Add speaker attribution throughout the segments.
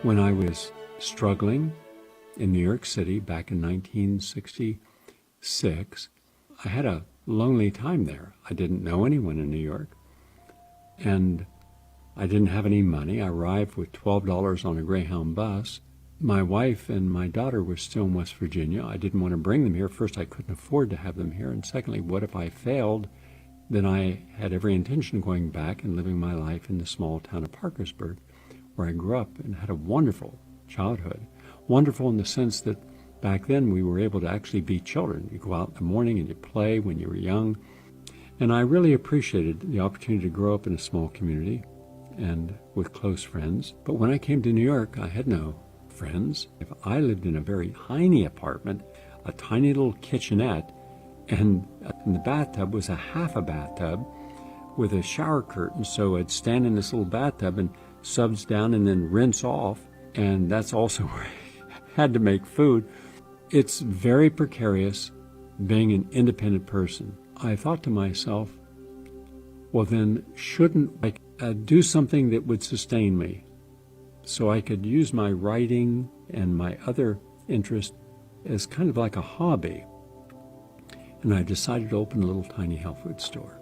Speaker 1: When I was struggling in New York City back in 1966, I had a lonely time there. I didn't know anyone in New York, and I didn't have any money. I arrived with $12 on a Greyhound bus. My wife and my daughter were still in West Virginia. I didn't want to bring them here. First, I couldn't afford to have them here, and secondly, what if I failed? Then I had every intention of going back and living my life in the small town of Parkersburg, where I grew up and had a wonderful childhood. Wonderful in the sense that back then we were able to actually be children. You go out in the morning and you play when you were young. And I really appreciated the opportunity to grow up in a small community and with close friends. But when I came to New York, I had no friends. If I lived in a very tiny apartment, a tiny little kitchenette, and the bathtub was a half a bathtub with a shower curtain. So I'd stand in this little bathtub and subs down and then rinse off. And that's also where I had to make food. It's very precarious being an independent person. I thought to myself, well then shouldn't I do something that would sustain me so I could use my writing and my other interest as kind of like a hobby. And I decided to open a little tiny health food store.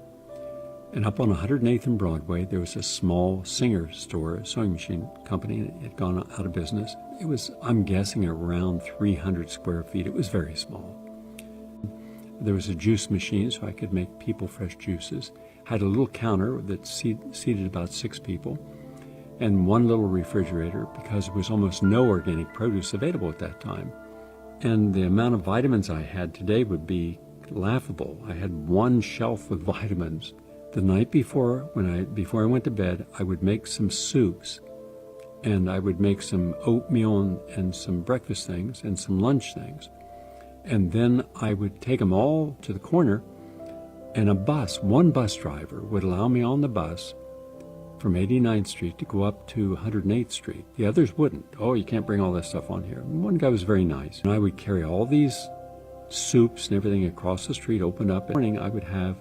Speaker 1: And up on 108th and Broadway, there was a small Singer store, a sewing machine company, and it had gone out of business. It was, I'm guessing, around 300 square feet. It was very small. There was a juice machine, so I could make people fresh juices. Had a little counter that seated about 6 people, and one little refrigerator, because there was almost no organic produce available at that time. And the amount of vitamins I had today would be laughable. I had one shelf with vitamins. The night before, before I went to bed, I would make some soups, and I would make some oatmeal and some breakfast things and some lunch things. And then I would take them all to the corner, and one bus driver would allow me on the bus from 89th Street to go up to 108th Street. The others wouldn't. Oh, you can't bring all that stuff on here. And one guy was very nice. And I would carry all these soups and everything across the street, open up. In the morning, I would have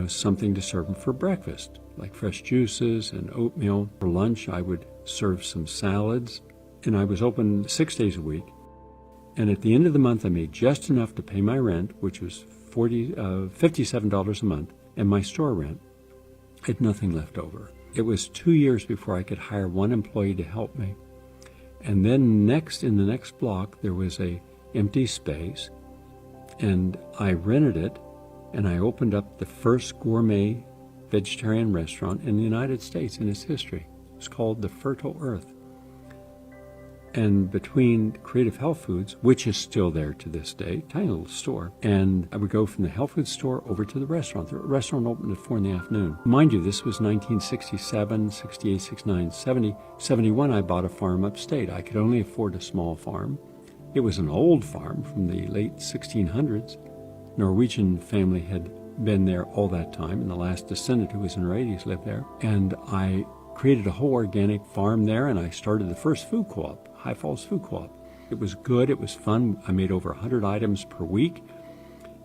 Speaker 1: something to serve them for breakfast, like fresh juices and oatmeal. For lunch, I would serve some salads, and I was open 6 days a week. And at the end of the month, I made just enough to pay my rent, which was $57 a month, and my store rent. I had nothing left over. It was 2 years before I could hire one employee to help me. And then in the next block, there was a empty space, and I rented it. And I opened up the first gourmet vegetarian restaurant in the United States in its history. It was called The Fertile Earth. And between Creative Health Foods, which is still there to this day, tiny little store, and I would go from the health food store over to the restaurant. The restaurant opened at 4 in the afternoon. Mind you, this was 1967, 68, 69, 70. 71, I bought a farm upstate. I could only afford a small farm. It was an old farm from the late 1600s. Norwegian family had been there all that time, and the last descendant, who was in her 80s, lived there. And I created a whole organic farm there, and I started the first food co-op, High Falls Food Co-op. It was good, it was fun. I made over 100 items per week,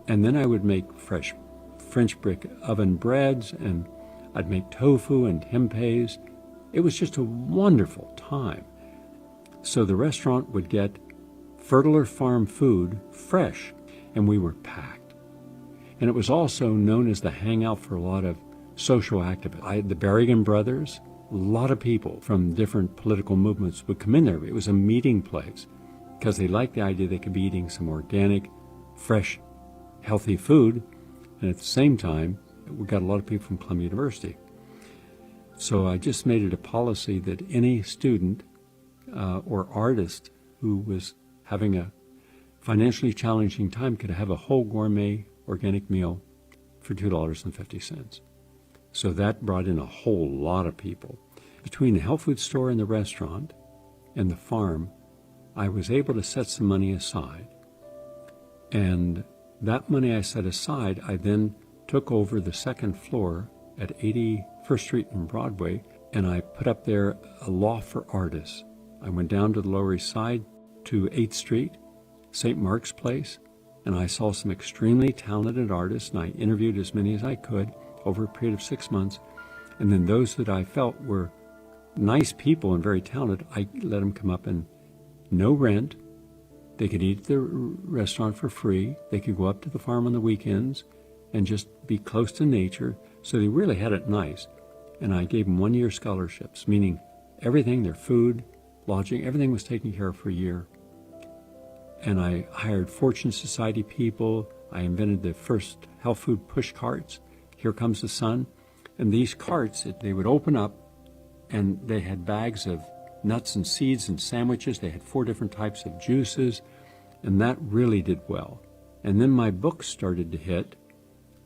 Speaker 1: and then I would make fresh French brick oven breads, and I'd make tofu and tempehs. It was just a wonderful time. So the restaurant would get Fertile Farm food fresh, and we were packed. And it was also known as the hangout for a lot of social activists. The Berrigan brothers, a lot of people from different political movements would come in there. It was a meeting place because they liked the idea they could be eating some organic, fresh, healthy food. And at the same time, we got a lot of people from Columbia University. So I just made it a policy that any student or artist who was having a financially challenging time could have a whole gourmet organic meal for $2.50. So that brought in a whole lot of people. Between the health food store and the restaurant and the farm, I was able to set some money aside. And that money I set aside, I then took over the second floor at 81st Street and Broadway, and I put up there a loft for artists. I went down to the Lower East Side to 8th Street, St. Mark's Place, and I saw some extremely talented artists, and I interviewed as many as I could over a period of 6 months. And then those that I felt were nice people and very talented, I let them come up and no rent. They could eat at the restaurant for free. They could go up to the farm on the weekends and just be close to nature. So they really had it nice. And I gave them 1-year scholarships, meaning everything, their food, lodging, everything was taken care of for a year. And I hired Fortune Society people. I invented the first health food push carts. Here Comes the Sun. And these carts, they would open up, and they had bags of nuts and seeds and sandwiches. They had 4 different types of juices, and that really did well. And then my books started to hit,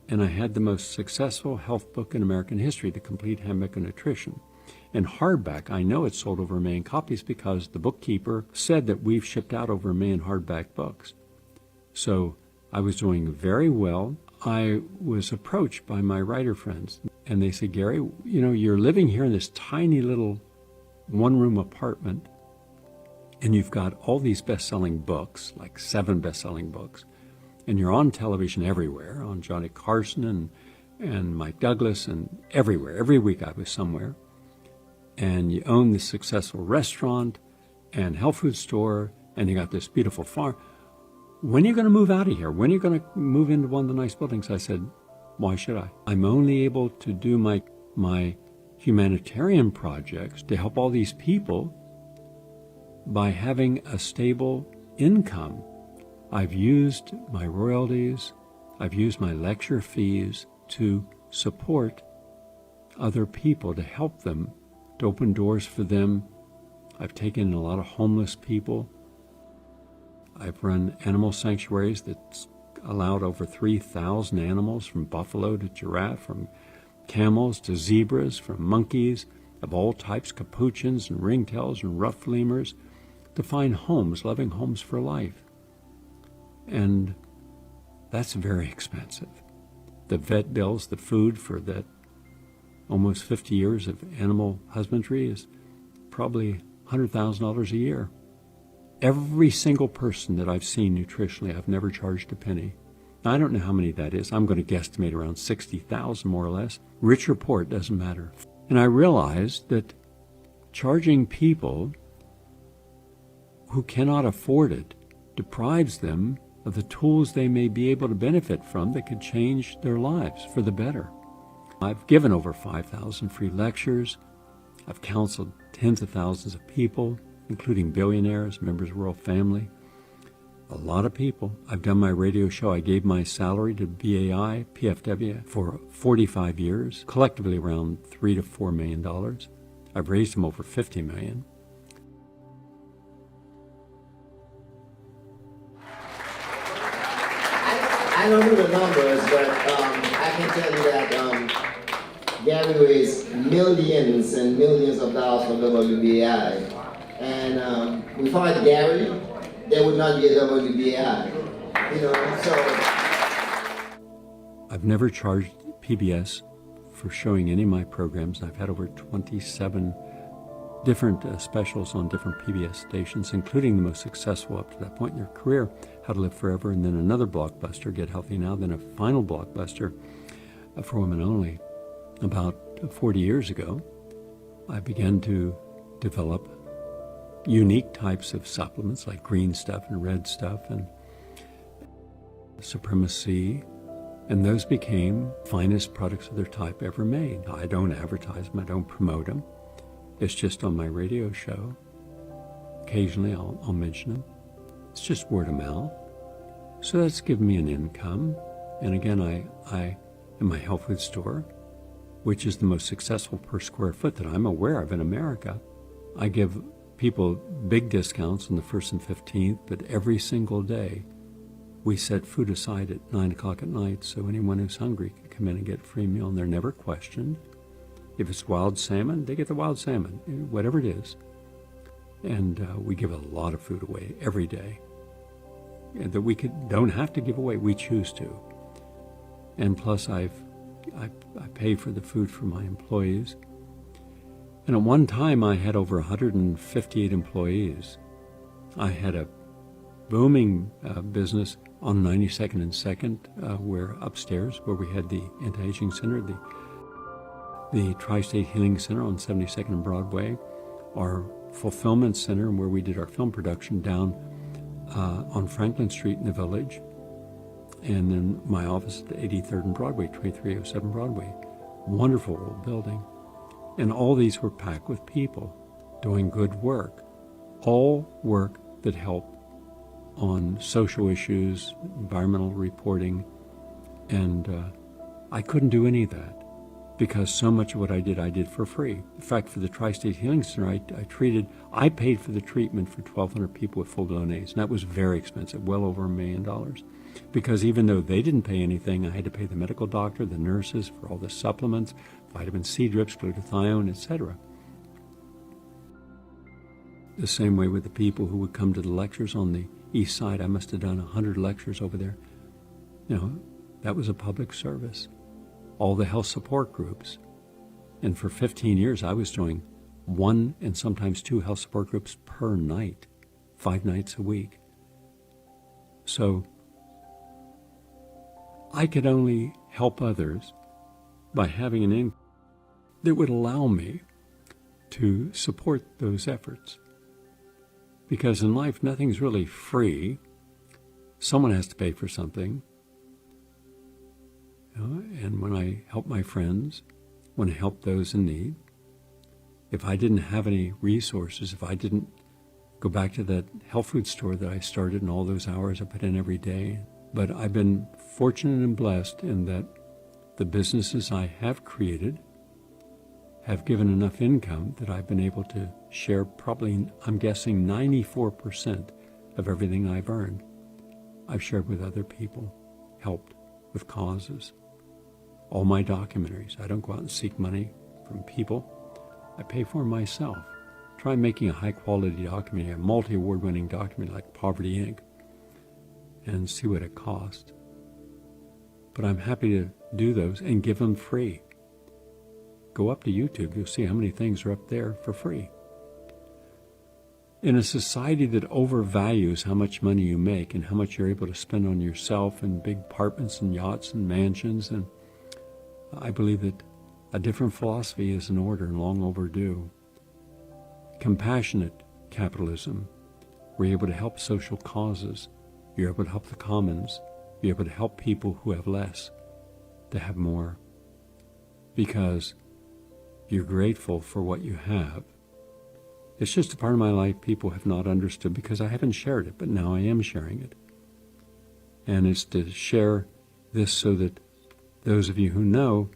Speaker 1: and I had the most successful health book in American history, The Complete Handbook of Nutrition. And hardback, I know it sold over 1 million copies because the bookkeeper said that we've shipped out over 1 million hardback books. So I was doing very well. I was approached by my writer friends, and they said, Gary, you're living here in this tiny little 1-room apartment, and you've got all these best-selling books, like 7 best-selling books, and you're on television everywhere, on Johnny Carson and Mike Douglas and everywhere. Every week I was somewhere. And you own this successful restaurant and health food store, and you got this beautiful farm. When are you going to move out of here? When are you going to move into one of the nice buildings? I said, why should I? I'm only able to do my humanitarian projects to help all these people by having a stable income. I've used my royalties, I've used my lecture fees to support other people, to help them, to open doors for them. I've taken in a lot of homeless people. I've run animal sanctuaries that's allowed over 3,000 animals, from buffalo to giraffe, from camels to zebras, from monkeys of all types, capuchins and ringtails and rough lemurs, to find homes, loving homes for life. And that's very expensive. The vet bills, the food for that almost 50 years of animal husbandry is probably $100,000 a year. Every single person that I've seen nutritionally, I've never charged a penny. Now, I don't know how many that is. I'm going to guesstimate around 60,000 more or less. Rich or poor, it doesn't matter. And I realized that charging people who cannot afford it deprives them of the tools they may be able to benefit from that could change their lives for the better. I've given over 5,000 free lectures. I've counseled tens of thousands of people, including billionaires, members of the royal family, a lot of people. I've done my radio show. I gave my salary to BAI, PFW, for 45 years, collectively around $3 to $4 million. I've raised them over $50 million.
Speaker 2: I don't know the numbers, but I can tell you that Gary raised millions and millions of dollars for WBAI. And without Gary, there would not be a WBAI.
Speaker 1: I've never charged PBS for showing any of my programs. I've had over 27 different specials on different PBS stations, including the most successful up to that point in their career, How to Live Forever, and then another blockbuster, Get Healthy Now, then a final blockbuster for women only. About 40 years ago, I began to develop unique types of supplements like green stuff and red stuff and Supremacy, and those became finest products of their type ever made. I don't advertise them, I don't promote them. It's just on my radio show. Occasionally I'll mention them. It's just word of mouth. So that's given me an income. And again, I in my health food store, which is the most successful per square foot that I'm aware of in America, I give people big discounts on the 1st and 15th, but every single day we set food aside at 9 o'clock at night so anyone who's hungry can come in and get a free meal, and they're never questioned. If it's wild salmon, they get the wild salmon, whatever it is. And we give a lot of food away every day and that we don't have to give away, we choose to. And plus I pay for the food for my employees. And at one time I had over 158 employees. I had a booming business on 92nd and 2nd, where upstairs, where we had the anti-aging center, the Tri-State Healing Center on 72nd and Broadway, our fulfillment center where we did our film production down on Franklin Street in the Village, and then my office at 83rd and Broadway, 2307 Broadway. Wonderful old building. And all these were packed with people doing good work, all work that helped on social issues, environmental reporting, and I couldn't do any of that because so much of what I did for free. In fact, for the Tri-State Healing Center, I paid for the treatment for 1,200 people with full-blown AIDS, and that was very expensive, well over $1 million. Because even though they didn't pay anything, I had to pay the medical doctor, the nurses for all the supplements, vitamin C drips, glutathione, etc. The same way with the people who would come to the lectures on the east side. I must have done 100 lectures over there. You know, that was a public service. All the health support groups. And for 15 years, I was doing 1 and sometimes 2 health support groups per night, 5 nights a week. So I could only help others by having an income that would allow me to support those efforts. Because in life, nothing's really free. Someone has to pay for something. You know, and when I help my friends, when I help those in need, if I didn't have any resources, if I didn't go back to that health food store that I started and all those hours I put in every day, but I've been fortunate and blessed in that the businesses I have created have given enough income that I've been able to share probably, I'm guessing, 94% of everything I've earned. I've shared with other people, helped with causes. All my documentaries, I don't go out and seek money from people. I pay for them myself. Try making a high-quality documentary, a multi-award-winning documentary like Poverty Inc., and see what it costs. But I'm happy to do those and give them free. Go up to YouTube, you'll see how many things are up there for free. In a society that overvalues how much money you make and how much you're able to spend on yourself and big apartments and yachts and mansions, and I believe that a different philosophy is in order and long overdue. Compassionate capitalism, where you're able to help social causes, you're able to help the commons, you're able to help people who have less to have more, because you're grateful for what you have. It's just a part of my life people have not understood because I haven't shared it, but now I am sharing it. And it's to share this so that those of you who know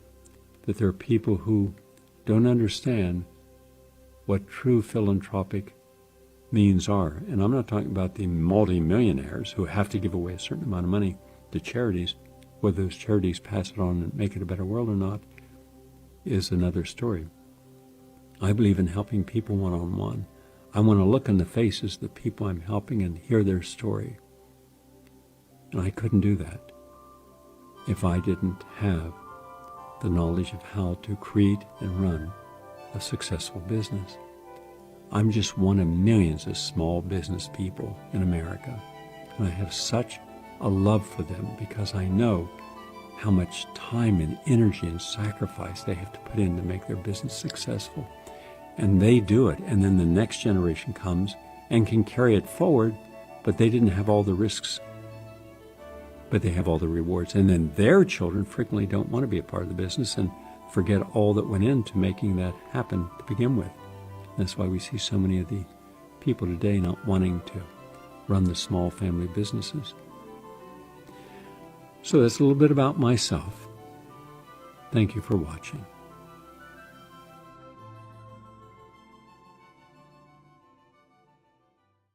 Speaker 1: that there are people who don't understand what true philanthropic means are. And I'm not talking about the multi-millionaires who have to give away a certain amount of money to charities. Whether those charities pass it on and make it a better world or not is another story. I believe in helping people one-on-one. I want to look in the faces of the people I'm helping and hear their story. And I couldn't do that if I didn't have the knowledge of how to create and run a successful business. I'm just one of millions of small business people in America, and I have such a love for them because I know how much time and energy and sacrifice they have to put in to make their business successful. And they do it, and then the next generation comes and can carry it forward, but they didn't have all the risks, but they have all the rewards. And then their children frequently don't want to be a part of the business and forget all that went into making that happen to begin with. That's why we see so many of the people today not wanting to run the small family businesses. So that's a little bit about myself. Thank you for watching.